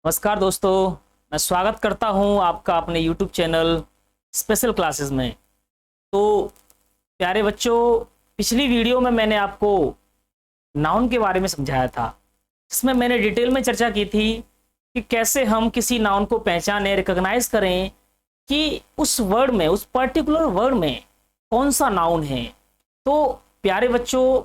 नमस्कार दोस्तों। मैं स्वागत करता हूं आपका अपने YouTube चैनल स्पेशल क्लासेस में। तो प्यारे बच्चों, पिछली वीडियो में मैंने आपको नाउन के बारे में समझाया था, जिसमें मैंने डिटेल में चर्चा की थी कि कैसे हम किसी नाउन को पहचानें, रिकॉग्नाइज करें कि उस वर्ड में, उस पर्टिकुलर वर्ड में कौन सा नाउन है। तो प्यारे बच्चों,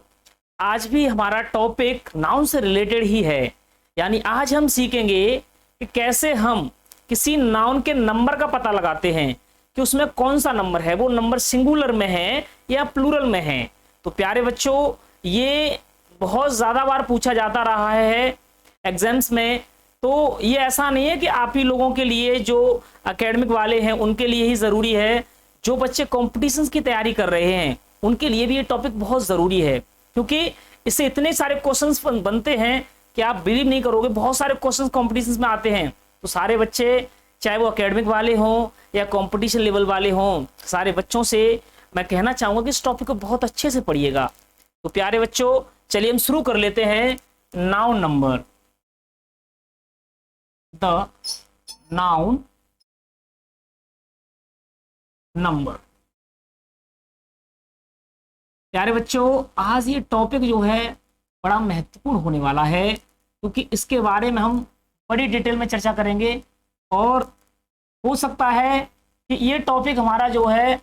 आज भी हमारा टॉपिक नाउन से रिलेटेड ही है। यानी आज हम सीखेंगे कि कैसे हम किसी नाउन के नंबर का पता लगाते हैं कि उसमें कौन सा नंबर है, वो नंबर सिंगुलर में है या प्लूरल में है। तो प्यारे बच्चों, ये बहुत ज़्यादा बार पूछा जाता रहा है एग्जाम्स में। तो ये ऐसा नहीं है कि आप ही लोगों के लिए, जो एकेडमिक वाले हैं उनके लिए ही ज़रूरी है। जो बच्चे कॉम्पिटिशन्स की तैयारी कर रहे हैं उनके लिए भी ये टॉपिक बहुत ज़रूरी है, क्योंकि इससे इतने सारे क्वेश्चंस बनते हैं कि आप बिलीव नहीं करोगे। बहुत सारे क्वेश्चंस कॉम्पिटिशन्स में आते हैं, तो सारे बच्चे, चाहे वो एकेडमिक वाले हों या कंपटीशन लेवल वाले हों, सारे बच्चों से मैं कहना चाहूँगा कि इस टॉपिक को बहुत अच्छे से पढ़िएगा। तो प्यारे बच्चों, चलिए हम शुरू कर लेते हैं। Noun number, the noun number. प्यारे बच्चों, आज ये टॉपिक जो है बड़ा महत्वपूर्ण होने वाला है, क्योंकि इसके बारे में हम बड़ी डिटेल में चर्चा करेंगे। और हो सकता है कि ये टॉपिक हमारा जो है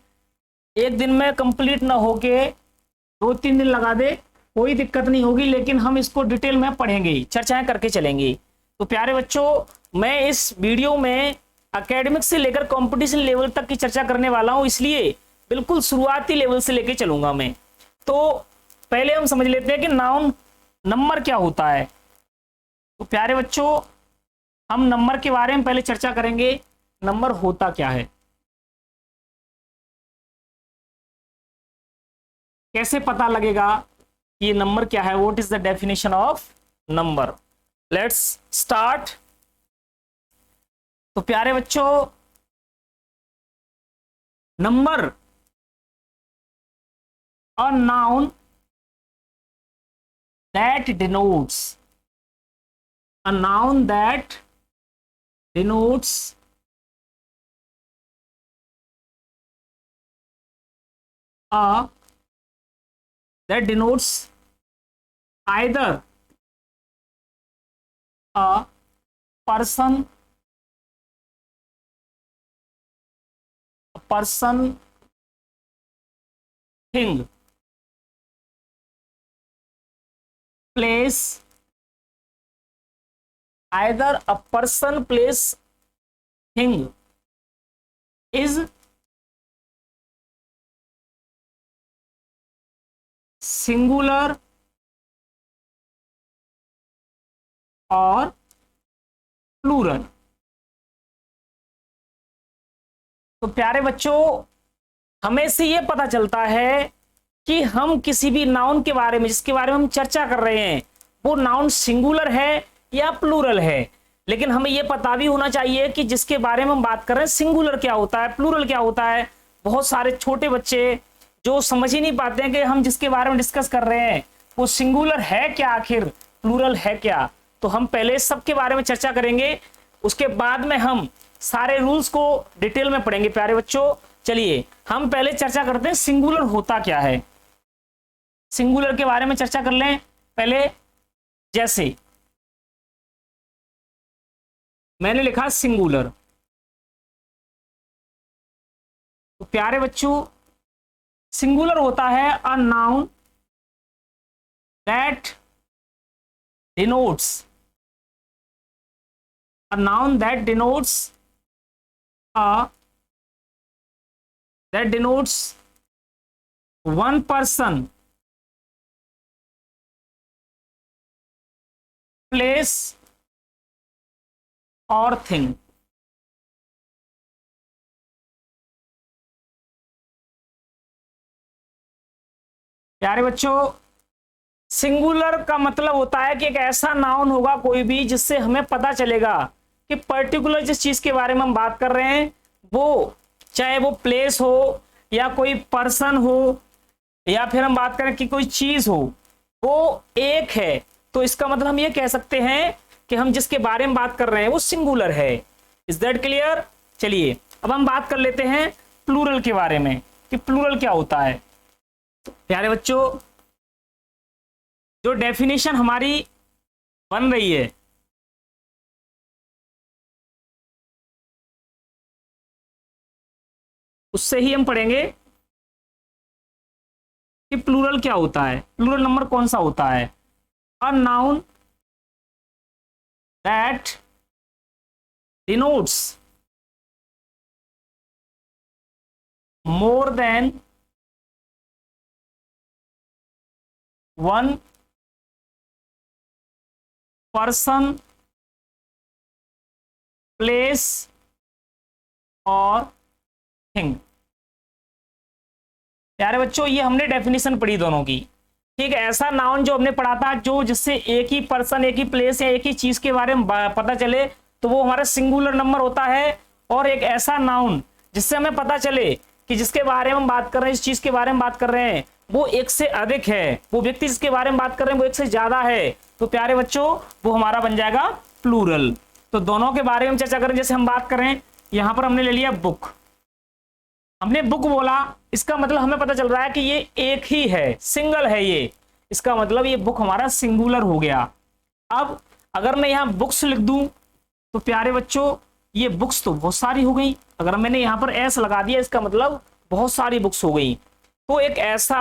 एक दिन में कंप्लीट ना होके 2-3 दिन लगा दे, कोई दिक्कत नहीं होगी, लेकिन हम इसको डिटेल में पढ़ेंगे, चर्चाएं करके चलेंगे। तो प्यारे बच्चों, मैं इस वीडियो में एकेडमिक से लेकर कंपटीशन लेवल तक की चर्चा करने वाला हूं, इसलिए बिल्कुल शुरुआती लेवल से लेके चलूंगा मैं। तो पहले हम समझ लेते हैं कि नाउन नंबर क्या होता है। तो प्यारे बच्चों, हम नंबर के बारे में पहले चर्चा करेंगे। नंबर होता क्या है, कैसे पता लगेगा ये नंबर क्या है, what is the definition of number. Let's start. तो प्यारे बच्चों, number a noun that denotes, a noun that denotes a that denotes either a person, thing, place, either a person, place, thing is singular or plural. तो प्यारे बच्चों, हमें से ये पता चलता है कि हम किसी भी नाउन के बारे में, जिसके बारे में हम चर्चा कर रहे हैं, वो नाउन सिंगुलर है या प्लूरल है। लेकिन हमें ये पता भी होना चाहिए कि जिसके बारे में हम बात कर रहे हैं, सिंगुलर क्या होता है, प्लूरल क्या होता है। बहुत सारे छोटे बच्चे जो समझ ही नहीं पाते हैं कि हम जिसके बारे में डिस्कस कर रहे हैं वो सिंगुलर है क्या, आखिर प्लूरल है क्या। तो हम पहले सबके बारे में चर्चा करेंगे, उसके बाद में हम सारे रूल्स को डिटेल में पढ़ेंगे। प्यारे बच्चों, चलिए हम पहले चर्चा करते हैं सिंगुलर होता क्या है। सिंगुलर के बारे में चर्चा कर लें पहले। जैसे मैंने लिखा सिंगुलर, तो प्यारे बच्चों, सिंगुलर होता है a noun that denotes, a noun that denotes one person, place or thing। प्यारे बच्चों, सिंगुलर का मतलब होता है कि एक ऐसा नाउन होगा कोई भी, जिससे हमें पता चलेगा कि पर्टिकुलर जिस चीज के बारे में हम बात कर रहे हैं, वो चाहे वो प्लेस हो या कोई पर्सन हो, या फिर हम बात करें कि कोई चीज हो, वो एक है। तो इसका मतलब हम ये कह सकते हैं कि हम जिसके बारे में बात कर रहे हैं वो सिंगुलर है। Is that clear? चलिए अब हम बात कर लेते हैं प्लूरल के बारे में कि प्लूरल क्या होता है। प्यारे बच्चों, जो डेफिनेशन हमारी बन रही है उससे ही हम पढ़ेंगे कि प्लूरल क्या होता है, प्लूरल नंबर कौन सा होता है। A noun that denotes more than one person, place और थिंग। प्यारे बच्चों, ये हमने डेफिनेशन पढ़ी दोनों की, ठीक है। ऐसा नाउन जो हमने पढ़ा था, जो जिससे एक ही पर्सन, एक ही प्लेस या एक ही चीज के बारे में पता चले तो वो हमारा सिंगुलर नंबर होता है। और एक ऐसा नाउन जिससे हमें पता चले कि जिसके बारे में हम बात कर रहे हैं, इस चीज के बारे में बात कर रहे हैं, वो एक से अधिक है, वो व्यक्ति जिसके बारे में बात कर रहे हैं वो एक से ज्यादा है, तो प्यारे बच्चों वो हमारा बन जाएगा प्लूरल। तो दोनों के बारे में चर्चा करें। जैसे हम बात करें, यहां पर हमने ले लिया बुक, हमने बुक बोला, इसका मतलब हमें पता चल रहा है कि ये एक ही है, सिंगल है ये, इसका मतलब ये बुक हमारा सिंगुलर हो गया। अब अगर मैं यहां बुक्स लिख दूं तो प्यारे बच्चों ये बुक्स तो बहुत सारी हो गई, अगर मैंने यहां पर एस लगा दिया इसका मतलब बहुत सारी बुक्स हो गई। तो एक ऐसा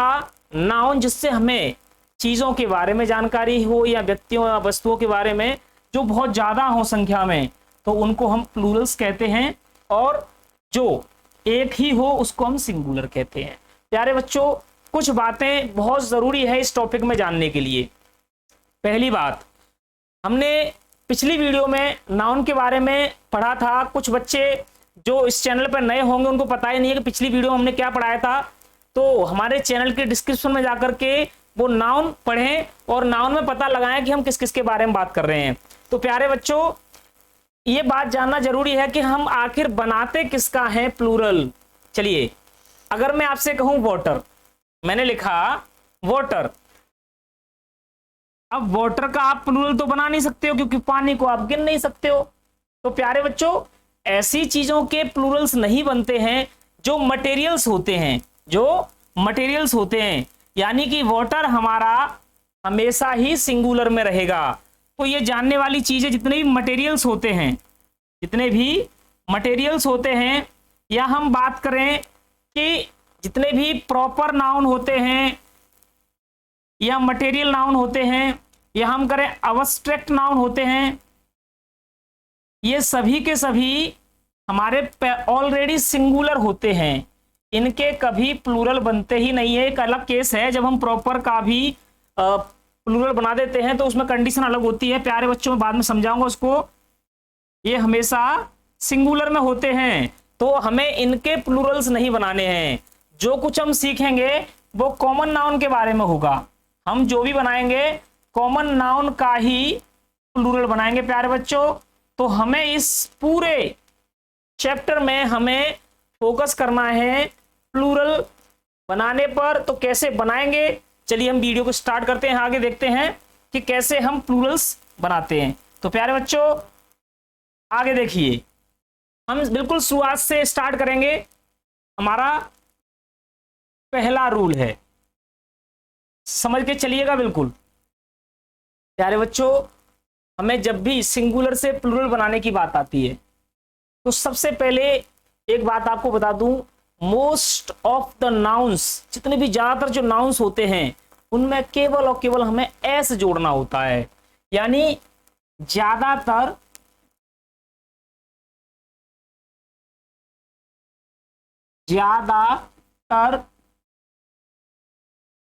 नाउन जिससे हमें चीजों के बारे में जानकारी हो या व्यक्तियों या वस्तुओं के बारे में जो बहुत ज्यादा हो संख्या में, तो उनको हम प्लूरल्स कहते हैं, और जो एक ही हो उसको हम सिंगुलर कहते हैं। प्यारे बच्चों, कुछ बातें बहुत जरूरी है इस टॉपिक में जानने के लिए। पहली बात, हमने पिछली वीडियो में नाउन के बारे में पढ़ा था। कुछ बच्चे जो इस चैनल पर नए होंगे उनको पता ही नहीं है कि पिछली वीडियो में हमने क्या पढ़ाया था, तो हमारे चैनल के डिस्क्रिप्शन में जाकर के वो नाउन पढ़ें और नाउन में पता लगाएं कि हम किस किस के बारे में बात कर रहे हैं। तो प्यारे बच्चों, ये बात जानना जरूरी है कि हम आखिर बनाते किसका है प्लूरल। चलिए, अगर मैं आपसे कहूं वाटर, मैंने लिखा वाटर, अब वाटर का आप प्लूरल तो बना नहीं सकते हो क्योंकि पानी को आप गिन नहीं सकते हो। तो प्यारे बच्चों, ऐसी चीजों के प्लूरल्स नहीं बनते हैं जो मटेरियल्स होते हैं, जो मटेरियल्स होते हैं, यानी कि वाटर हमारा हमेशा ही सिंगुलर में रहेगा। तो ये जानने वाली चीज है, जितने भी मटेरियल्स होते हैं, जितने भी मटेरियल्स होते हैं, या हम बात करें कि जितने भी प्रॉपर नाउन होते हैं या मटेरियल नाउन होते हैं, या हम करें अब्स्ट्रैक्ट नाउन होते हैं, ये सभी के सभी हमारे ऑलरेडी सिंगुलर होते हैं, इनके कभी प्लूरल बनते ही नहीं है। एक अलग केस है जब हम प्रॉपर का भी प्लूरल बना देते हैं, तो उसमें कंडीशन अलग होती है। प्यारे बच्चों में बाद में समझाऊंगा उसको। ये हमेशा सिंगुलर में होते हैं, तो हमें इनके प्लूरल्स नहीं बनाने हैं। जो कुछ हम सीखेंगे वो कॉमन नाउन के बारे में होगा, हम जो भी बनाएंगे कॉमन नाउन का ही प्लूरल बनाएंगे प्यारे बच्चों। तो हमें इस पूरे चैप्टर में हमें फोकस करना है प्लूरल बनाने पर। तो कैसे बनाएंगे, चलिए हम वीडियो को स्टार्ट करते हैं, आगे देखते हैं कि कैसे हम प्लूरल्स बनाते हैं। तो प्यारे बच्चों आगे देखिए, हम बिल्कुल शुरुआत से स्टार्ट करेंगे। हमारा पहला रूल है, समझ के चलिएगा बिल्कुल। प्यारे बच्चों, हमें जब भी सिंगुलर से प्लूरल बनाने की बात आती है तो सबसे पहले एक बात आपको बता दूं, मोस्ट ऑफ द नाउन्स, जितने भी ज्यादातर जो नाउन्स होते हैं उनमें केवल और केवल हमें एस जोड़ना होता है, यानी ज्यादातर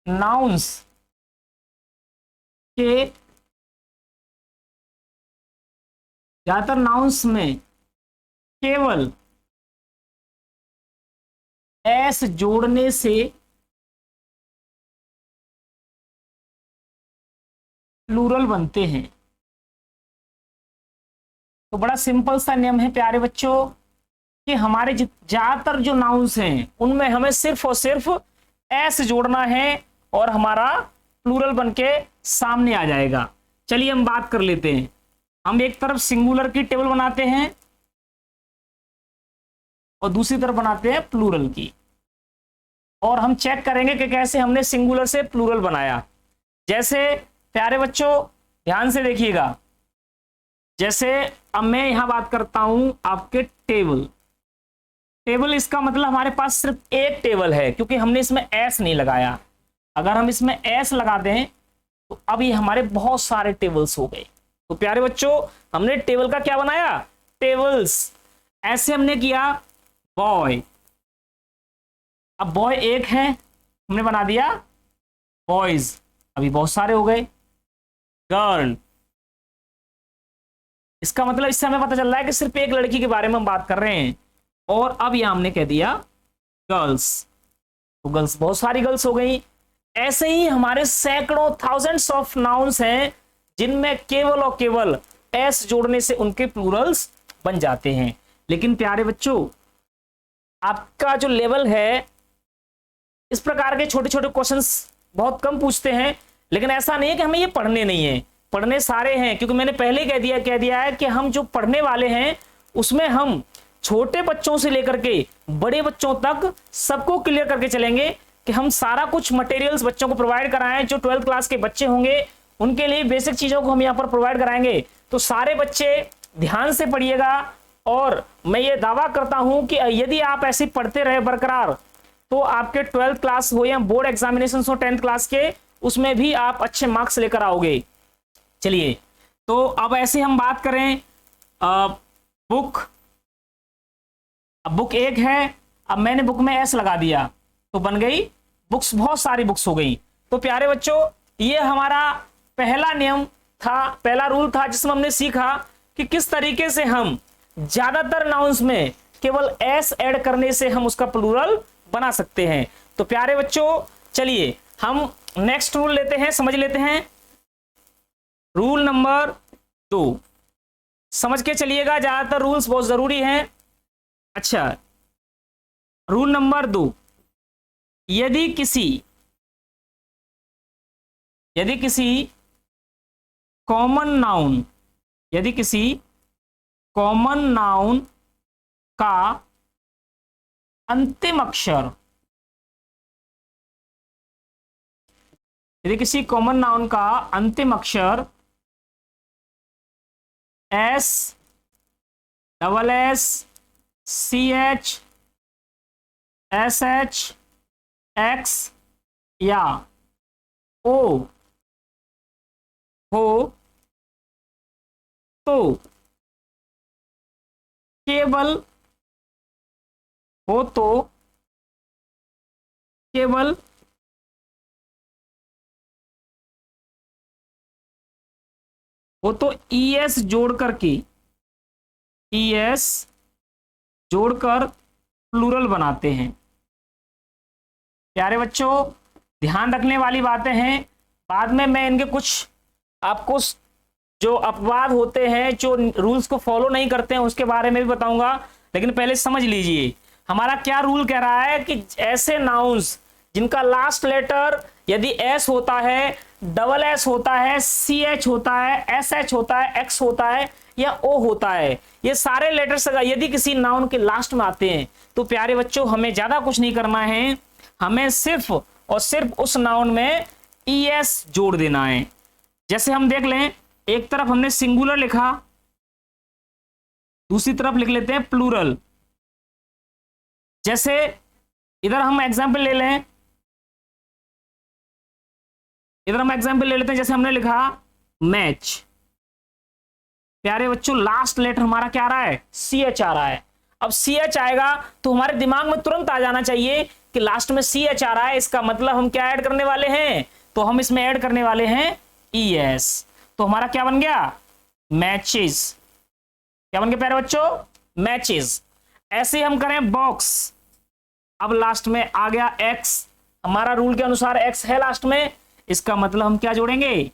नाउन्स के, ज्यादातर नाउन्स में केवल एस जोड़ने से प्लूरल बनते हैं। तो बड़ा सिंपल सा नियम है प्यारे बच्चों कि हमारे ज्यादातर जो नाउन्स हैं उनमें हमें सिर्फ और सिर्फ एस जोड़ना है और हमारा प्लूरल बनके सामने आ जाएगा। चलिए हम बात कर लेते हैं। हम एक तरफ सिंगुलर की टेबल बनाते हैं और दूसरी तरफ बनाते हैं प्लूरल की, और हम चेक करेंगे कि कैसे हमने सिंगुलर से प्लूरल बनाया। जैसे प्यारे बच्चों ध्यान से देखिएगा, जैसे अब मैं यहां बात करता हूं आपके टेबल। टेबल इसका मतलब हमारे पास सिर्फ एक टेबल है, क्योंकि हमने इसमें एस नहीं लगाया। अगर हम इसमें एस लगा दें तो अब ये हमारे बहुत सारे टेबल्स हो गए। तो प्यारे बच्चों हमने टेबल का क्या बनाया, टेबल्स। ऐसे हमने किया बॉय, अब बॉय एक है, हमने बना दिया बॉयज, अभी बहुत सारे हो गए। गर्ल, इसका मतलब इससे हमें पता चल रहा है कि सिर्फ एक लड़की के बारे में हम बात कर रहे हैं। और अब यहां हमने कह दिया गर्ल्स, तो गर्ल्स बहुत सारी गर्ल्स हो गई। ऐसे ही हमारे सैकड़ों थाउजेंड्स ऑफ नाउन्स हैं जिनमें केवल और केवल एस जोड़ने से उनके प्लूरल्स बन जाते हैं। लेकिन प्यारे बच्चों आपका जो लेवल है, इस प्रकार के छोटे छोटे क्वेश्चंस बहुत कम पूछते हैं, लेकिन ऐसा नहीं है कि हमें ये पढ़ने नहीं है, पढ़ने सारे हैं। क्योंकि मैंने पहले कह दिया है कि हम जो पढ़ने वाले हैं उसमें हम छोटे बच्चों से लेकर के बड़े बच्चों तक सबको क्लियर करके चलेंगे कि हम सारा कुछ मटेरियल्स बच्चों को प्रोवाइड कराएं। जो 12th क्लास के बच्चे होंगे उनके लिए बेसिक चीजों को हम यहाँ पर प्रोवाइड कराएंगे। तो सारे बच्चे ध्यान से पढ़िएगा, और मैं ये दावा करता हूं कि यदि आप ऐसे पढ़ते रहे बरकरार, तो आपके 12th क्लास हो या बोर्ड एग्जामिनेशन हो 10th क्लास के, उसमें भी आप अच्छे मार्क्स लेकर आओगे। चलिए, तो अब ऐसे हम बात करें बुक। अब बुक एक है, अब मैंने बुक में एस लगा दिया तो बन गई बुक्स, बहुत सारी बुक्स हो गई। तो प्यारे बच्चों ये हमारा पहला नियम था, पहला रूल था, जिसमें हमने सीखा कि किस तरीके से हम ज्यादातर नाउन्स में केवल एस ऐड करने से हम उसका प्लूरल बना सकते हैं। तो प्यारे बच्चों चलिए हम नेक्स्ट रूल लेते हैं, समझ लेते हैं। रूल नंबर 2, समझ के चलिएगा, ज्यादातर रूल्स बहुत जरूरी हैं। अच्छा, रूल नंबर 2, यदि किसी कॉमन नाउन का अंतिम अक्षर, यदि किसी कॉमन नाउन का अंतिम अक्षर S, double S, C H, S H, X या ओ हो तो केवल ईएस जोड़कर प्लूरल बनाते हैं। प्यारे बच्चों ध्यान रखने वाली बातें हैं, बाद में मैं इनके कुछ आपको जो अपवाद होते हैं, जो रूल्स को फॉलो नहीं करते हैं, उसके बारे में भी बताऊंगा। लेकिन पहले समझ लीजिए हमारा क्या रूल कह रहा है कि ऐसे नाउन्स जिनका लास्ट लेटर यदि एस होता है, डबल एस होता है, सी एच होता है, एस एच होता है, एक्स होता है या ओ होता है, ये सारे लेटर्स यदि किसी नाउन के लास्ट में आते हैं तो प्यारे बच्चों हमें ज्यादा कुछ नहीं करना है, हमें सिर्फ और सिर्फ उस नाउन में ईएस जोड़ देना है। जैसे हम देख लें, एक तरफ हमने सिंगुलर लिखा, दूसरी तरफ लिख लेते हैं प्लूरल। जैसे इधर हम एग्जाम्पल ले लें, जैसे हमने लिखा मैच। प्यारे बच्चों लास्ट लेटर हमारा क्या आ रहा है, सी एच आ रहा है। अब सी एच आएगा तो हमारे दिमाग में तुरंत आ जाना चाहिए कि लास्ट में सी एच आ रहा है, इसका मतलब हम क्या ऐड करने वाले हैं, तो हम इसमें ऐड करने वाले हैं ई एस। तो हमारा क्या बन गया, मैचेस। क्या बन गया प्यारे बच्चों, मैचेस। ऐसे हम करें बॉक्स, अब लास्ट में आ गया एक्स, हमारा रूल के अनुसार एक्स है लास्ट में, इसका मतलब हम क्या जोड़ेंगे,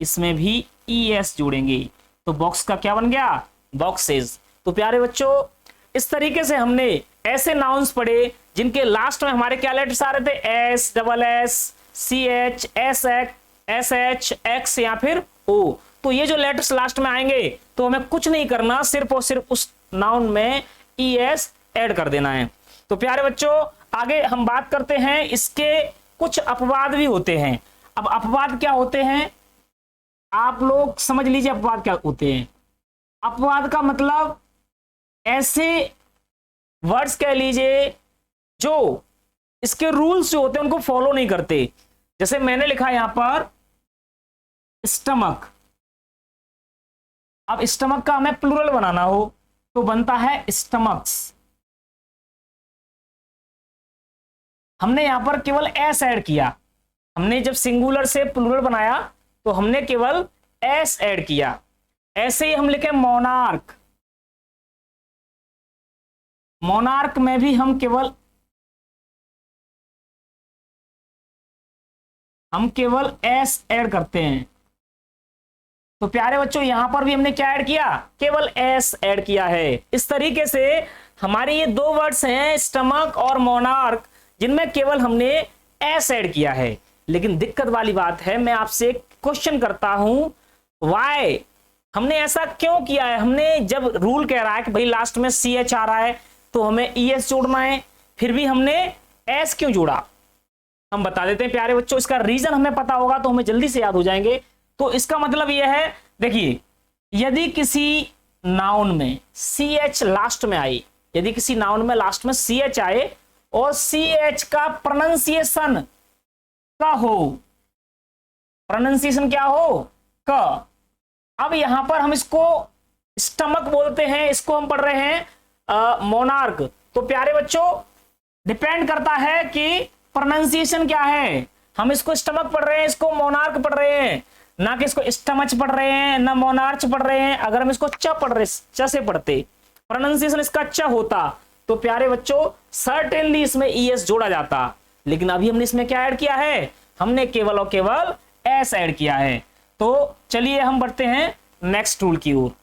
इसमें भी ई एस जोड़ेंगे। तो बॉक्स का क्या बन गया, बॉक्सेस। तो प्यारे बच्चों इस तरीके से हमने ऐसे नाउन्स पढ़े जिनके लास्ट में हमारे क्या लेटर्स आ रहे थे, S, double S, C H, S H, X या फिर ओ। तो ये जो लेटर्स लास्ट में आएंगे तो हमें कुछ नहीं करना, सिर्फ और सिर्फ उस नाउन में es ऐड कर देना है। तो प्यारे बच्चों आगे हम बात करते हैं, इसके कुछ अपवाद भी होते हैं। अब अपवाद क्या होते हैं आप लोग समझ लीजिए, अपवाद क्या होते हैं। अपवाद का मतलब ऐसे वर्ड्स कह लीजिए जो इसके रूल्स जो होते हैं उनको फॉलो नहीं करते। जैसे मैंने लिखा यहां पर स्टमक, अब स्टमक का हमें प्लूरल बनाना हो तो बनता है स्टमक्स। हमने यहां पर केवल एस ऐड किया, हमने जब सिंगुलर से प्लूरल बनाया तो हमने केवल एस ऐड किया। ऐसे ही हम लिखे मोनार्क, मोनार्क में भी हम केवल एस ऐड करते हैं। तो प्यारे बच्चों यहां पर भी हमने क्या ऐड किया, केवल एस ऐड किया है। इस तरीके से हमारे ये दो वर्ड्स हैं स्टमक और मोनार्क जिनमें केवल हमने एस ऐड किया है। लेकिन दिक्कत वाली बात है, मैं आपसे क्वेश्चन करता हूं वाई, हमने ऐसा क्यों किया है। हमने जब रूल कह रहा है कि भाई लास्ट में सी एच आ रहा है तो हमें ई एस जोड़ना है, फिर भी हमने एस क्यों जोड़ा, हम बता देते हैं प्यारे बच्चों। इसका रीजन हमें पता होगा तो हमें जल्दी से याद हो जाएंगे। तो इसका मतलब यह है, देखिए यदि किसी नाउन में सी एच लास्ट में आई, यदि किसी नाउन में लास्ट में सी एच आए और सी एच का प्रोनाउंसिएशन का हो, प्रोनाउंसिएशन क्या हो, का। अब यहां पर हम इसको स्टमक बोलते हैं, इसको हम पढ़ रहे हैं मोनार्क। तो प्यारे बच्चों डिपेंड करता है कि प्रोनाउंसिएशन क्या है, हम इसको स्टमक पढ़ रहे हैं, इसको मोनार्क पढ़ रहे हैं, ना कि इसको स्टमच पढ़ रहे हैं, ना मोनार्च पढ़ रहे हैं। अगर हम इसको च पढ़ रहे, च से पढ़ते, प्रोनाउंसिएशन इसका च होता तो प्यारे बच्चों सर्टेनली इसमें ईएस जोड़ा जाता। लेकिन अभी हमने इसमें क्या ऐड किया है, हमने केवल और केवल एस ऐड किया है। तो चलिए हम बढ़ते हैं नेक्स्ट रूल की ओर।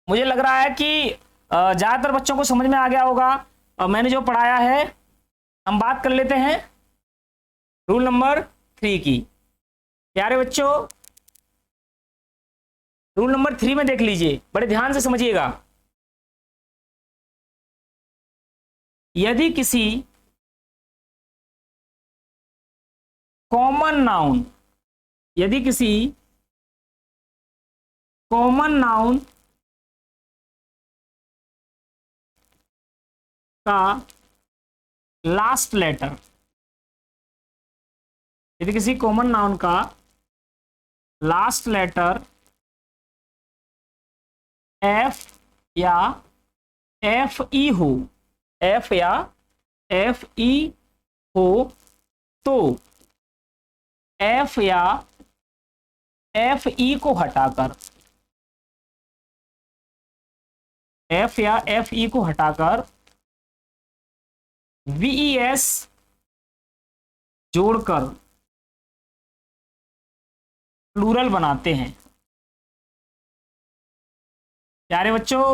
मुझे लग रहा है कि ज्यादातर बच्चों को समझ में आ गया होगा मैंने जो पढ़ाया है। हम बात कर लेते हैं रूल नंबर 3 की। प्यारे बच्चों रूल नंबर 3 में देख लीजिए, बड़े ध्यान से समझिएगा। यदि किसी कॉमन नाउन, यदि किसी कॉमन नाउन का लास्ट लेटर, यदि किसी कॉमन नाउन का लास्ट लेटर एफ या एफ ई हो, एफ या एफ ई हो, तो एफ या एफ ई को हटाकर, एफ या एफ ई को हटाकर वीईएस जोड़कर प्लूरल बनाते हैं। प्यारे बच्चों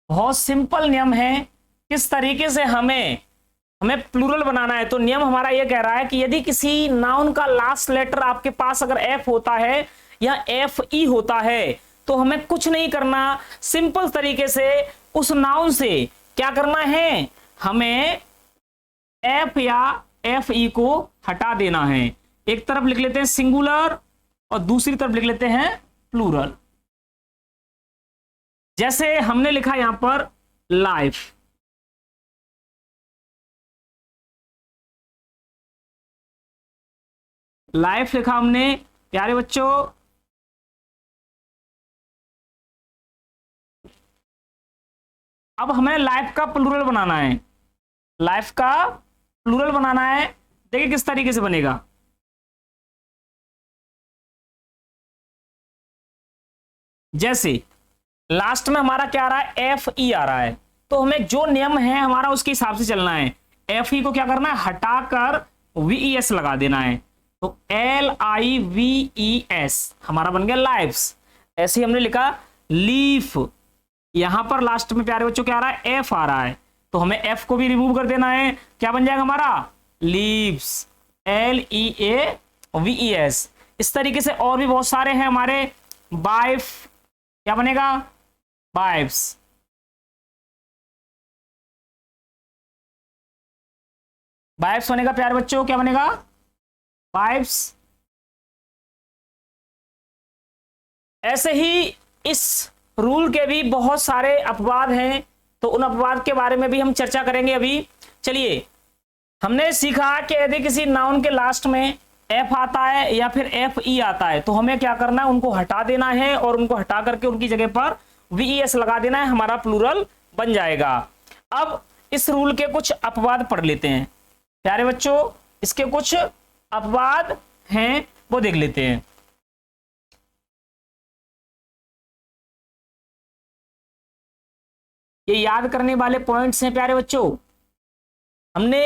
बहुत सिंपल नियम है, किस तरीके से हमें प्लूरल बनाना है। तो नियम हमारा यह कह रहा है कि यदि किसी नाउन का लास्ट लेटर आपके पास अगर एफ होता है या एफ ई होता है तो हमें कुछ नहीं करना, सिंपल तरीके से उस नाउन से क्या करना है, हमें एफ या एफ ई को हटा देना है। एक तरफ लिख लेते हैं सिंगुलर और दूसरी तरफ लिख लेते हैं प्लूरल। जैसे हमने लिखा यहां पर लाइफ, लाइफ लिखा हमने। प्यारे बच्चों अब हमें लाइफ का प्लूरल बनाना है, लाइफ का प्लूरल बनाना है। देखिए किस तरीके से बनेगा। जैसे लास्ट में हमारा क्या आ रहा है, एफ ई आ रहा है, तो हमें जो नियम है हमारा उसके हिसाब से चलना है। एफ ई को क्या करना है, हटाकर वी एस लगा देना है। तो LIVES हमारा बन गया लाइफ्स। ऐसे ही हमने लिखा लीफ, यहां पर लास्ट में प्यारे बच्चों क्या आ रहा है, एफ आ रहा है, तो हमें एफ को भी रिमूव कर देना है। क्या बन जाएगा हमारा लीव्स, LEAVES। इस तरीके से और भी बहुत सारे हैं हमारे। वाइफ क्या बनेगा? वाइफ्स। वाइफ्स बनेगा प्यारे बच्चों, क्या बनेगा? वाइफ्स। ऐसे ही इस रूल के भी बहुत सारे अपवाद हैं, तो उन अपवाद के बारे में भी हम चर्चा करेंगे अभी। चलिए, हमने सीखा कि यदि किसी नाउन के लास्ट में एफ आता है या फिर एफ ई आता है तो हमें क्या करना है, उनको हटा देना है और उनको हटा करके उनकी जगह पर वीईएस लगा देना है, हमारा प्लूरल बन जाएगा। अब इस रूल के कुछ अपवाद पढ़ लेते हैं प्यारे बच्चों, इसके कुछ अपवाद हैं वो देख लेते हैं। ये याद करने वाले पॉइंट्स हैं प्यारे बच्चों। हमने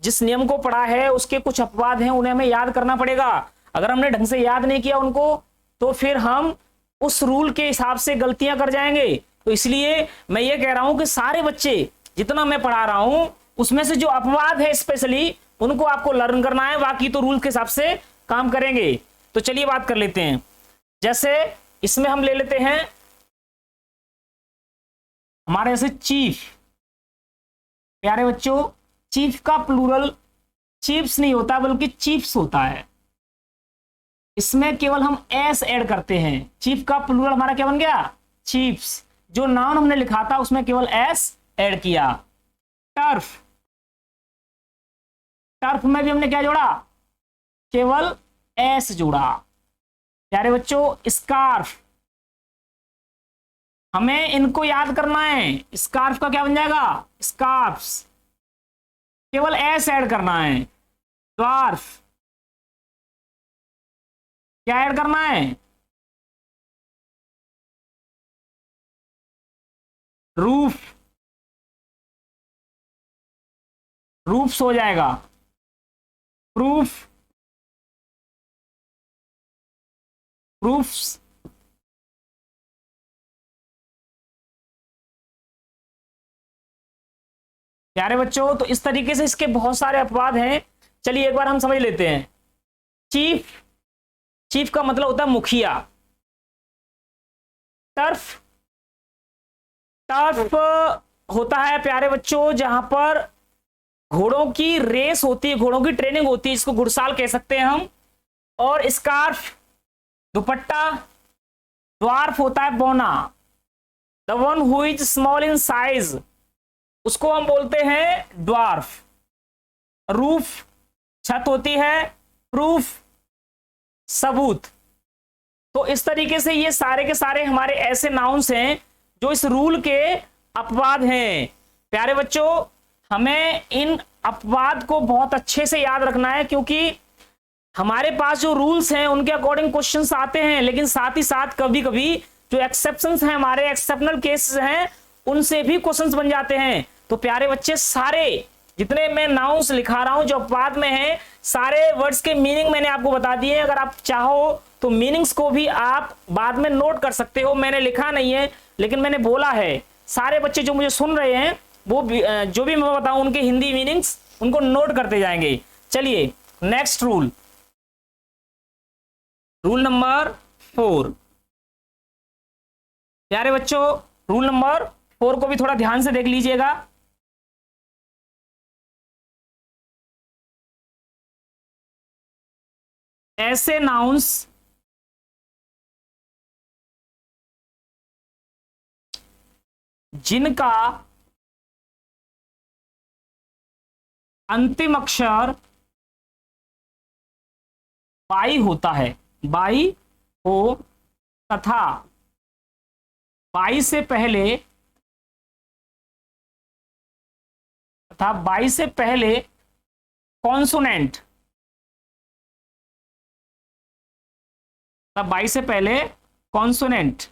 जिस नियम को पढ़ा है उसके कुछ अपवाद हैं, उन्हें हमें याद करना पड़ेगा। अगर हमने ढंग से याद नहीं किया उनको तो फिर हम उस रूल के हिसाब से गलतियां कर जाएंगे। तो इसलिए मैं ये कह रहा हूं कि सारे बच्चे जितना मैं पढ़ा रहा हूं उसमें से जो अपवाद है स्पेशली उनको आपको लर्न करना है, बाकी तो रूल के हिसाब से काम करेंगे। तो चलिए बात कर लेते हैं। जैसे इसमें हम ले लेते हैं हमारे जैसे चीफ। प्यारे बच्चों, चीफ का प्लूरल चीफ्स नहीं होता बल्कि चीफ्स होता है। इसमें केवल हम एस ऐड करते हैं। चीफ का प्लूरल हमारा क्या बन गया? चीफ्स। जो नाउन हमने लिखा था उसमें केवल एस ऐड किया। टर्फ, टर्फ में भी हमने क्या जोड़ा? केवल एस जोड़ा। प्यारे बच्चों, स्कार्फ, हमें इनको याद करना है। स्कार्फ का क्या बन जाएगा? स्कार्फ्स, केवल एस ऐड करना है। ड्वार्फ, क्या ऐड करना है? रूफ, रूफ्स हो जाएगा। Proof, proofs. प्यारे बच्चों, तो इस तरीके से इसके बहुत सारे अपवाद हैं। चलिए एक बार हम समझ लेते हैं। चीफ, चीफ का मतलब होता है मुखिया। टर्फ, टर्फ होता है प्यारे बच्चों जहां पर घोड़ों की रेस होती है, घोड़ों की ट्रेनिंग होती है, इसको घुड़साल कह सकते हैं हम। और स्कार्फ, दुपट्टा। ड्वार्फ होता है बौना, the one who is small in size, उसको हम बोलते हैं ड्वार्फ। रूफ, छत होती है। प्रूफ, सबूत। तो इस तरीके से ये सारे के सारे हमारे ऐसे नाउन्स हैं जो इस रूल के अपवाद हैं। प्यारे बच्चों, हमें इन अपवाद को बहुत अच्छे से याद रखना है, क्योंकि हमारे पास जो रूल्स हैं उनके अकॉर्डिंग क्वेश्चंस आते हैं, लेकिन साथ ही साथ कभी कभी जो एक्सेप्शंस हैं, हमारे एक्सेप्शनल केसेस हैं, उनसे भी क्वेश्चंस बन जाते हैं। तो प्यारे बच्चे, सारे जितने मैं नाउन्स लिखा रहा हूं जो अपवाद में हैं, सारे वर्ड्स के मीनिंग मैंने आपको बता दिए हैं। अगर आप चाहो तो मीनिंग्स को भी आप बाद में नोट कर सकते हो। मैंने लिखा नहीं है लेकिन मैंने बोला है। सारे बच्चे जो मुझे सुन रहे हैं वो जो भी मैं बताऊं उनके हिंदी मीनिंग्स उनको नोट करते जाएंगे। चलिए नेक्स्ट रूल, रूल नंबर 4। प्यारे बच्चों, रूल नंबर 4 को भी थोड़ा ध्यान से देख लीजिएगा। ऐसे नाउन्स जिनका अंतिम अक्षर बाई होता है, बाई हो, तथा बाई से पहले कॉन्सोनेंट, बाई से पहले कॉन्सोनेंट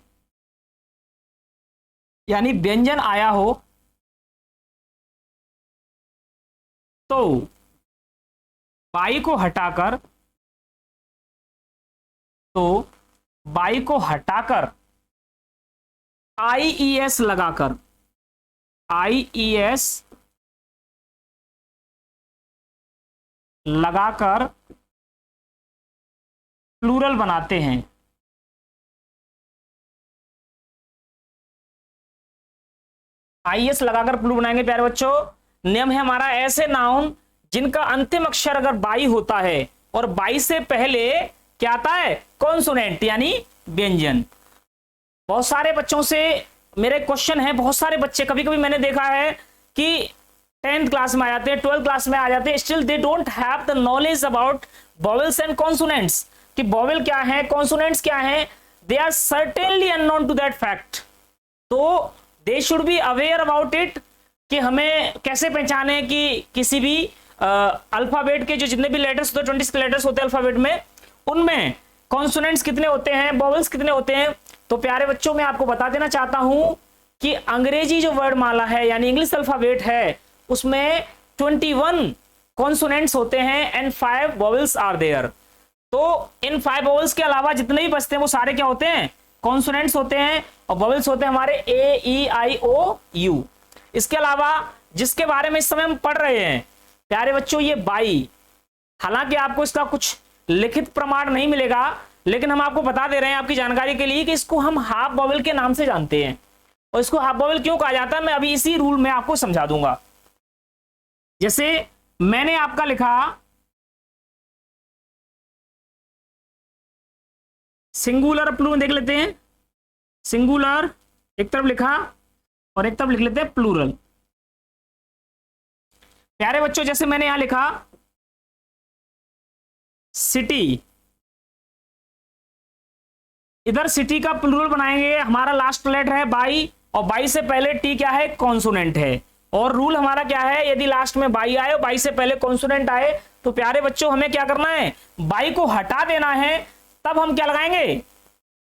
यानी व्यंजन आया हो तो बाई को हटाकर आईईएस लगाकर प्लूरल बनाते हैं। आईएस लगाकर प्लूरल बनाएंगे प्यारे बच्चों। नियम है हमारा, ऐसे नाउन जिनका अंतिम अक्षर अगर बाई होता है और बाई से पहले क्या आता है, कॉन्सोनेंट यानी व्यंजन। बहुत सारे बच्चों से मेरे क्वेश्चन है, बहुत सारे बच्चे कभी कभी मैंने देखा है कि 10th क्लास में आ जाते हैं, 12th क्लास में आ जाते हैं, still they don't have the knowledge about vowels and consonants, कि वॉवेल क्या है, कॉन्सोनेंट्स क्या है, they are certainly unknown to that fact. तो they should be aware about it, कि हमें कैसे पहचाने कि किसी भी अल्फाबेट के जो जितने भी लेटर्स होते हैं, 26 लेटर्स होते हैं अल्फाबेट में, उनमें कॉन्सोनेंट्स कितने होते हैं, वॉवेल्स कितने होते हैं। तो प्यारे बच्चों मैं आपको बता देना चाहता हूं कि अंग्रेजी जो वर्णमाला है यानी इंग्लिश अल्फाबेट है, उसमें 21 कॉन्सोनेंट्स होते हैं एंड 5 वॉवेल्स आर देयर। तो इन 5 वॉवेल्स के अलावा जितने भी बचते हैं वो सारे क्या होते हैं, कॉन्सोनेंट्स होते हैं, और वॉवेल्स होते हैं हमारे ए ई आई ओ यू। इसके अलावा जिसके बारे में इस समय हम पढ़ रहे हैं प्यारे बच्चों, ये बाई, हालांकि आपको इसका कुछ लिखित प्रमाण नहीं मिलेगा, लेकिन हम आपको बता दे रहे हैं आपकी जानकारी के लिए कि इसको हम हाफ वॉवेल के नाम से जानते हैं। और इसको हाफ वॉवेल क्यों कहा जाता है, मैं अभी इसी रूल में आपको समझा दूंगा। जैसे मैंने आपका लिखा सिंगुलर प्लूरल, देख लेते हैं, सिंगुलर एक तरफ लिखा और एक तरफ लिख लेते हैं प्लूरल। प्यारे बच्चों जैसे मैंने यहां लिखा सिटी, इधर सिटी का प्लूरल बनाएंगे, हमारा लास्ट लेटर है बाई, और बाई से पहले टी क्या है, कॉन्सोनेंट है। और रूल हमारा क्या है, यदि लास्ट में बाई आए और बाई से पहले कॉन्सोनेंट आए तो प्यारे बच्चों हमें क्या करना है, बाई को हटा देना है, तब हम क्या लगाएंगे,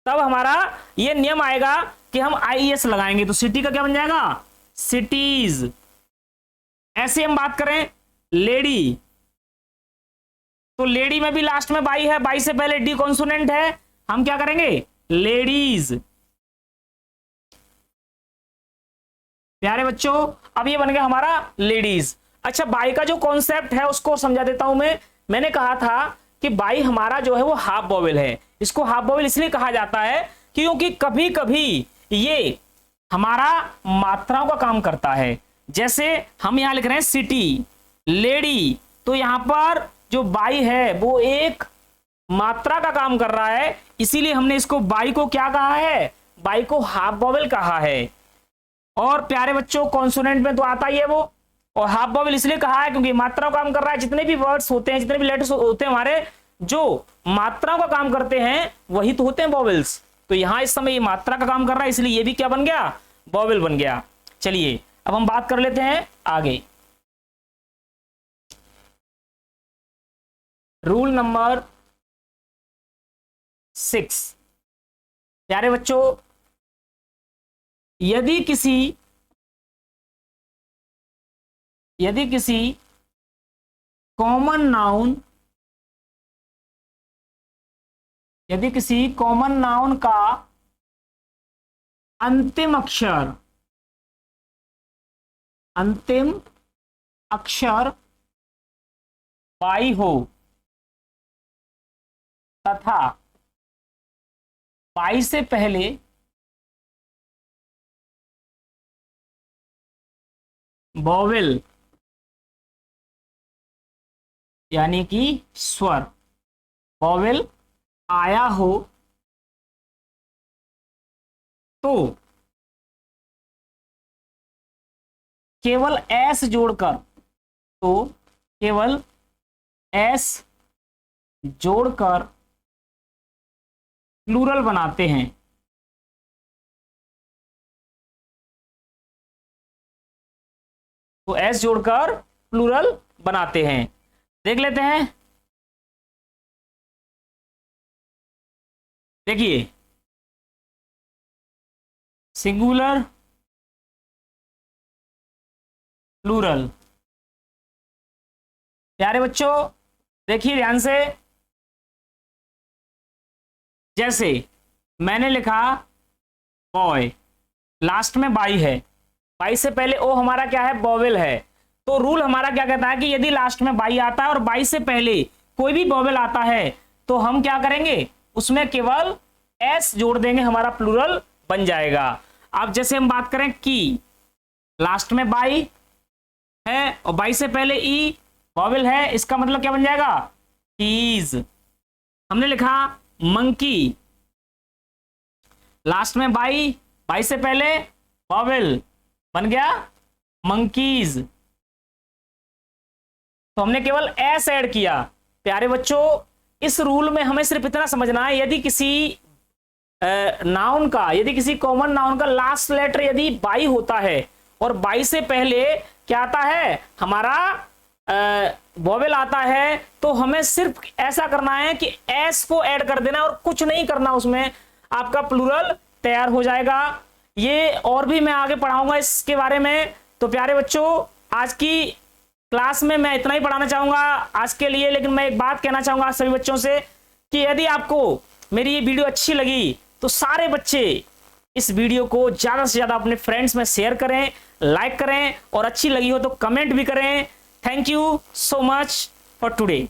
तब हमारा ये नियम आएगा कि हम आईएस लगाएंगे। तो सिटी का क्या बन जाएगा, सिटीज। ऐसे हम बात करें लेडी, तो लेडी में भी लास्ट में बाई है, बाई से पहले डी कॉन्सोनेंट है, हम क्या करेंगे, लेडीज। प्यारे बच्चों अब ये बन गया हमारा लेडीज। अच्छा, बाई का जो कॉन्सेप्ट है उसको समझा देता हूं मैं। मैंने कहा था कि बाई हमारा जो है वो हाफ वॉवेल है। इसको हाफ वॉवेल इसलिए कहा जाता है क्योंकि कभी कभी ये हमारा मात्राओं का काम करता है। जैसे हम यहां लिख रहे हैं सिटी, लेडी, तो यहां पर जो बाई है वो एक मात्रा का काम कर रहा है, इसीलिए हमने इसको बाई को क्या कहा है, बाई को हाफ वॉवेल कहा है। और प्यारे बच्चों कॉन्सोनेंट में तो आता ही है वो, और हाफ वॉवेल इसलिए कहा है क्योंकि मात्रा का काम कर रहा है। जितने भी वर्ड्स होते हैं, जितने भी लेटर्स होते हैं हमारे, जो मात्राओं का काम करते हैं वही तो होते हैं वॉवेल्स। तो यहां इस समय ये मात्रा का काम कर रहा है, इसलिए ये भी क्या बन गया, वॉवेल बन गया। चलिए अब हम बात कर लेते हैं आगे। रूल नंबर 6, प्यारे बच्चों यदि किसी कॉमन नाउन का अंतिम अक्षर बाई हो तथा बाई से पहले वॉवेल यानी कि स्वर, वॉवेल आया हो तो केवल एस जोड़कर, प्लूरल बनाते हैं। तो एस जोड़कर प्लूरल बनाते हैं। देख लेते हैं, देखिए सिंगुलर प्लूरल। प्यारे बच्चों देखिए ध्यान से, जैसे मैंने लिखा बॉय, लास्ट में बाई है, बाई से पहले ओ हमारा क्या है, वॉवेल है। तो रूल हमारा क्या कहता है कि यदि लास्ट में बाई आता है और बाई से पहले कोई भी वॉवेल आता है तो हम क्या करेंगे, उसमें केवल एस जोड़ देंगे, हमारा प्लूरल बन जाएगा। अब जैसे हम बात करें की, लास्ट में बाई है और बाई से पहले ई वॉवेल है, इसका मतलब क्या बन जाएगा, कीज। हमने लिखा मंकी, लास्ट में बाई, बाई से पहले वॉवेल, बन गया मंकीज। तो हमने केवल एस ऐड किया। प्यारे बच्चों, इस रूल में हमें सिर्फ इतना समझना है, यदि किसी नाउन का, यदि किसी कॉमन नाउन का लास्ट लेटर यदि बाई होता है और बाई से पहले क्या आता है, हमारा वॉवेल आता है, तो हमें सिर्फ ऐसा करना है कि एस को ऐड कर देना और कुछ नहीं करना, उसमें आपका प्लूरल तैयार हो जाएगा। ये और भी मैं आगे पढ़ाऊंगा इसके बारे में। तो प्यारे बच्चों, आज की क्लास में मैं इतना ही पढ़ाना चाहूंगा आज के लिए। लेकिन मैं एक बात कहना चाहूंगा सभी बच्चों से कि यदि आपको मेरी ये वीडियो अच्छी लगी तो सारे बच्चे इस वीडियो को ज्यादा से ज्यादा अपने फ्रेंड्स में शेयर करें, लाइक करें और अच्छी लगी हो तो कमेंट भी करें। Thank you so much for today.